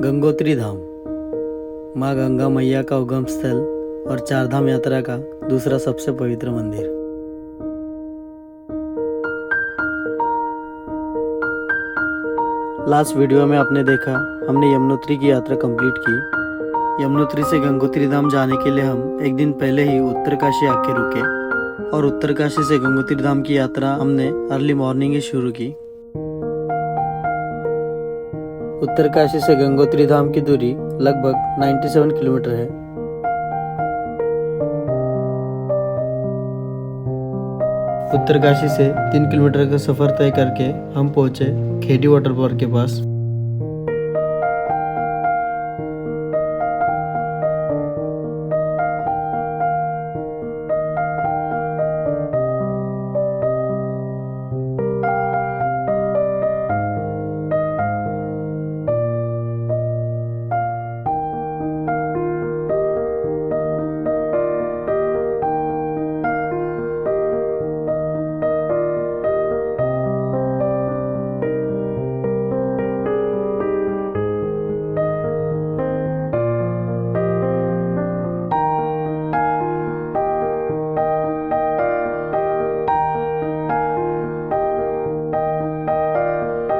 गंगोत्री धाम माँ गंगा मैया का उगम स्थल और चारधाम यात्रा का दूसरा सबसे पवित्र मंदिर। लास्ट वीडियो में आपने देखा हमने यमुनोत्री की यात्रा कंप्लीट की। यमुनोत्री से गंगोत्री धाम जाने के लिए हम एक दिन पहले ही उत्तरकाशी आके रुके और उत्तरकाशी से गंगोत्री धाम की यात्रा हमने अर्ली मॉर्निंग ही शुरू की। उत्तरकाशी से गंगोत्री धाम की दूरी लगभग 97 किलोमीटर है। उत्तरकाशी से 3 किलोमीटर का सफर तय करके हम पहुंचे खेड़ी वाटर पार्क के पास।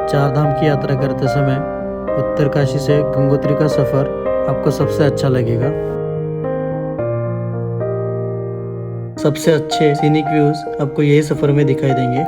चारधाम की यात्रा करते समय उत्तरकाशी से गंगोत्री का सफर आपको सबसे अच्छा लगेगा। सबसे अच्छे सीनिक व्यूज आपको यही सफर में दिखाई देंगे।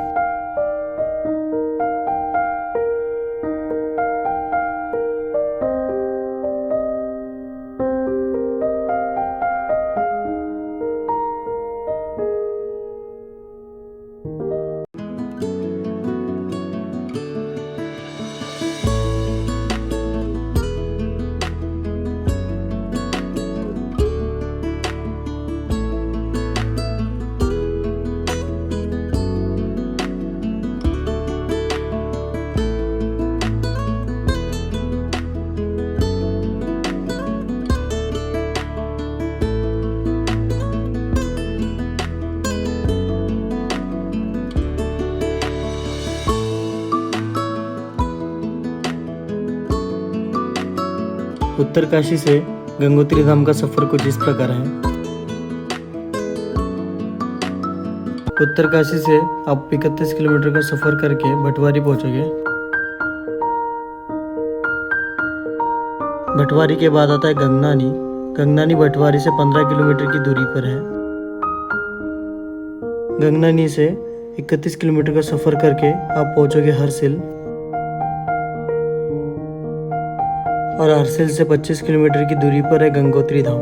उत्तरकाशी से गंगोत्री धाम का सफर कुछ इस प्रकार है। उत्तरकाशी से आप 31 किलोमीटर का सफर करके भटवारी पहुंचोगे। भटवारी के बाद आता है गंगनानी। गंगनानी भटवारी से 15 किलोमीटर की दूरी पर है। गंगनानी से 31 किलोमीटर का सफर करके आप पहुंचोगे हरसिल और हरसिल से 25 किलोमीटर की दूरी पर है गंगोत्री धाम।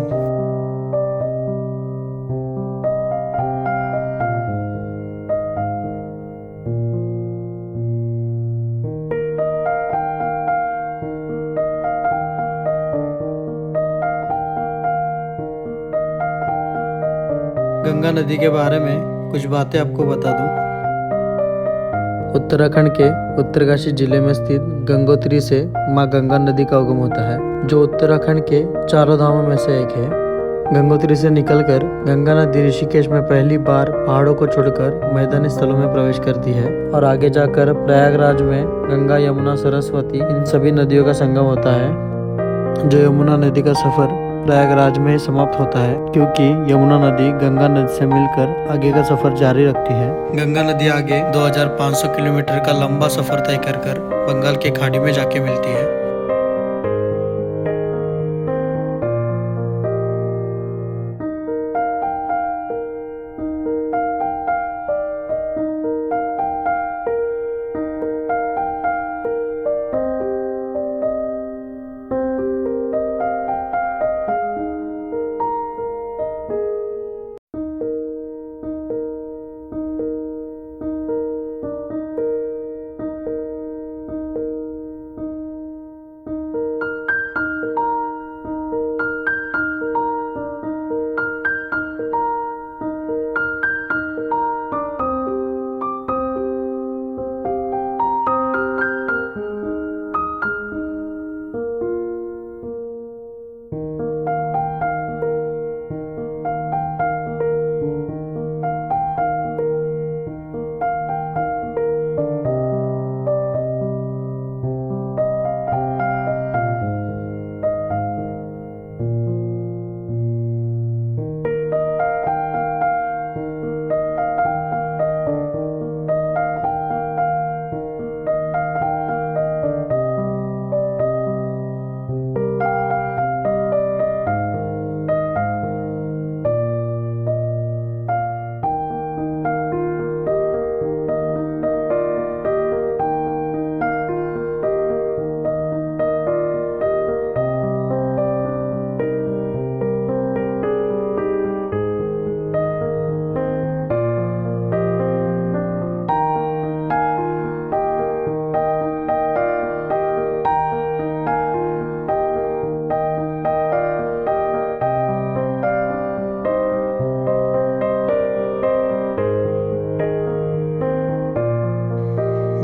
गंगा नदी के बारे में कुछ बातें आपको बता दूं। उत्तराखंड के उत्तरकाशी जिले में स्थित गंगोत्री से माँ गंगा नदी का उगम होता है, जो उत्तराखंड के चारों धामों में से एक है। गंगोत्री से निकलकर गंगा नदी ऋषिकेश में पहली बार पहाड़ों को छोड़कर मैदानी स्थलों में प्रवेश करती है और आगे जाकर प्रयागराज में गंगा, यमुना, सरस्वती इन सभी नदियों का संगम होता है। जो यमुना नदी का सफर प्रयागराज में समाप्त होता है, क्योंकि यमुना नदी गंगा नदी से मिलकर आगे का सफर जारी रखती है। गंगा नदी आगे 2500 किलोमीटर का लंबा सफर तय कर बंगाल के खाड़ी में जाके मिलती है।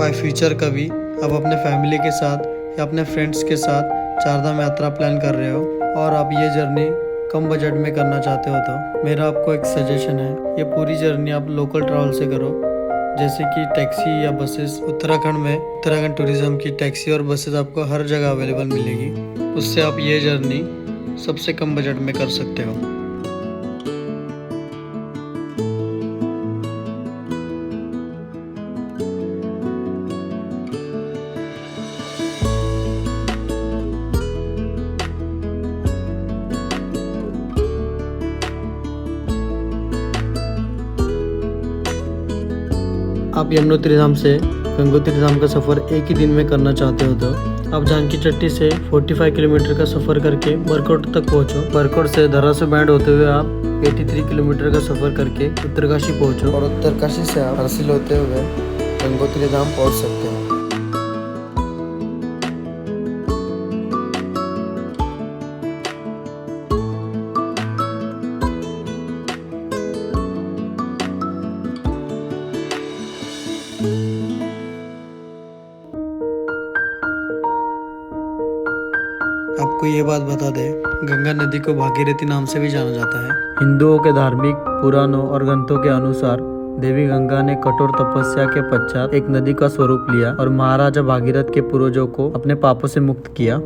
बाय फ्यूचर कभी आप अपने फैमिली के साथ या अपने फ्रेंड्स के साथ चारधाम यात्रा प्लान कर रहे हो और आप ये जर्नी कम बजट में करना चाहते हो तो मेरा आपको एक सजेशन है, ये पूरी जर्नी आप लोकल ट्रैवल से करो, जैसे कि टैक्सी या बसेस। उत्तराखंड में उत्तराखंड टूरिज्म की टैक्सी और बसेस आपको हर जगह अवेलेबल मिलेगी। उससे आप ये जर्नी सबसे कम बजट में कर सकते हो। आप यमुनोत्री धाम से गंगोत्री धाम का सफ़र एक ही दिन में करना चाहते हो तो आप जानकी चट्टी से 45 किलोमीटर का सफ़र करके बरकोट तक पहुंचो। बरकोट से धरासू बैंड होते हुए आप 83 किलोमीटर का सफ़र करके उत्तरकाशी पहुंचो और उत्तरकाशी से आप हरसिल होते हुए गंगोत्री धाम पहुंच सकते हो। आपको ये बात बता दें, गंगा नदी को भागीरथी नाम से भी जाना जाता है। हिंदुओं के धार्मिक पुराणों और ग्रंथों के अनुसार देवी गंगा ने कठोर तपस्या के पश्चात एक नदी का स्वरूप लिया और महाराजा भागीरथ के पूर्वजों को अपने पापों से मुक्त किया।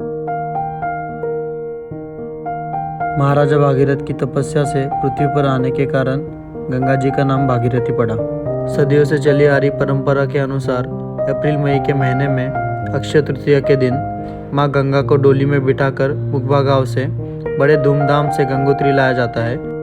महाराजा भागीरथ की तपस्या से पृथ्वी पर आने के कारण गंगा जी का नाम भागीरथी पड़ा। सदियों से चली आ रही परंपरा के अनुसार अप्रैल मई के महीने में अक्षय तृतीया के दिन माँ गंगा को डोली में बिठाकर मुखबा गांव से बड़े धूमधाम से गंगोत्री लाया जाता है।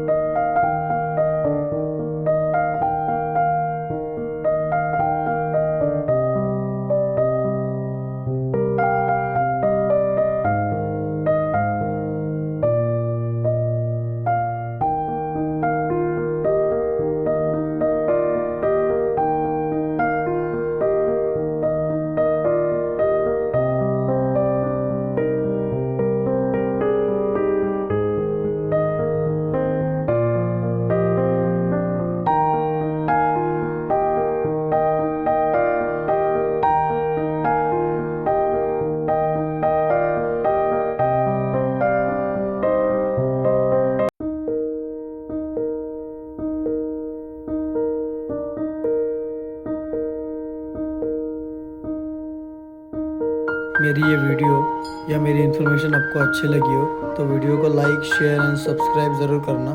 मेरी ये वीडियो या मेरी इन्फॉर्मेशन आपको अच्छी लगी हो तो वीडियो को लाइक, शेयर एंड सब्सक्राइब ज़रूर करना।